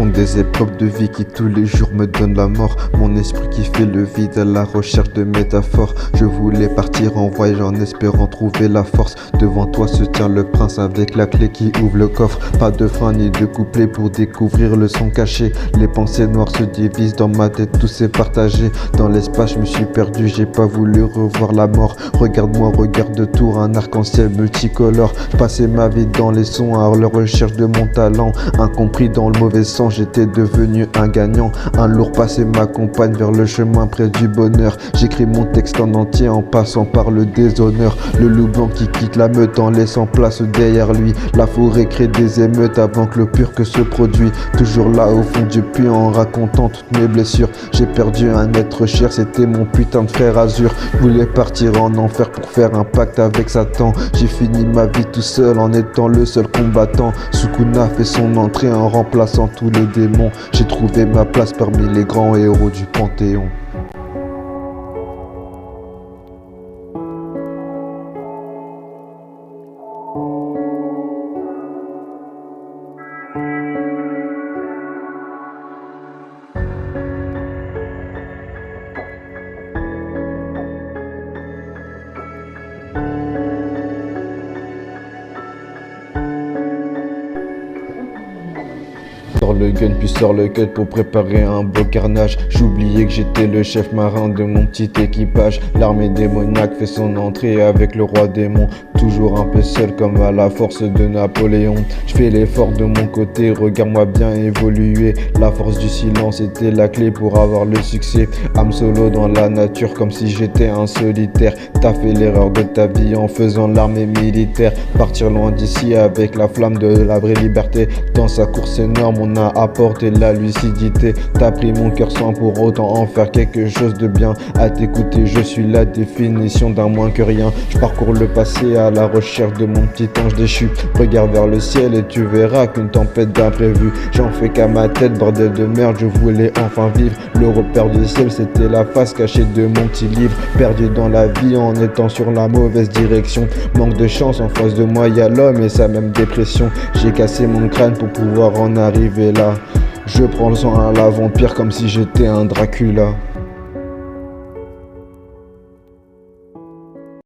fond des épreuves de vie qui tous les jours me donnent la mort. Mon esprit qui fait le vide à la recherche de métaphores. Je voulais partir en voyage en espérant trouver la force. Devant toi se tient le prince avec la clé qui ouvre le coffre. Pas de frein ni de couplet pour découvrir le son caché. Les pensées noires se divisent dans ma tête, tout s'est partagé. Dans l'espace je me suis perdu, j'ai pas voulu revoir la mort. Regarde-moi, regarde tour, un arc-en-ciel multicolore. Je passais ma vie dans les sons à la recherche de mon talent. Incompris dans le mauvais sens, j'étais devenu un gagnant. Un lourd passé m'accompagne vers le chemin près du bonheur. J'écris mon texte en entier en passant par le déshonneur. Le loup blanc qui quitte la meute en laissant place derrière lui. La forêt crée des émeutes avant que le pur que se produit. Toujours là au fond du puits en racontant toutes mes blessures. J'ai perdu un être cher, c'était mon putain de frère azur. Je voulais partir en enfer pour faire un pacte avec Satan. J'ai fini ma vie tout seul en étant le seul combattant. Sukuna fait son entrée en remplaçant tous les démons. J'ai trouvé ma place parmi les grands héros du Panthéon. Sors le gun puis sors le cut pour préparer un beau carnage. J'oubliais que j'étais le chef marin de mon petit équipage. L'armée démoniaque fait son entrée avec le roi démon. Toujours un peu seul comme à la force de Napoléon. Je fais l'effort de mon côté, regarde-moi bien évoluer. La force du silence était la clé pour avoir le succès. Âme solo dans la nature comme si j'étais un solitaire. T'as fait l'erreur de ta vie en faisant l'armée militaire. Partir loin d'ici avec la flamme de la vraie liberté. Dans sa course énorme on a apporté la lucidité. T'as pris mon cœur sans pour autant en faire quelque chose de bien. À t'écouter je suis la définition d'un moins que rien. Je parcours le passé à la recherche de mon petit ange déchu. Regarde vers le ciel et tu verras qu'une tempête d'imprévu. J'en fais qu'à ma tête, bordel de merde, je voulais enfin vivre. Le repère du ciel c'était la face cachée de mon petit livre. Perdu dans la vie en étant sur la mauvaise direction. Manque de chance, en face de moi y'a l'homme et sa même dépression. J'ai cassé mon crâne pour pouvoir en arriver là. Je prends le sang à la vampire comme si j'étais un Dracula.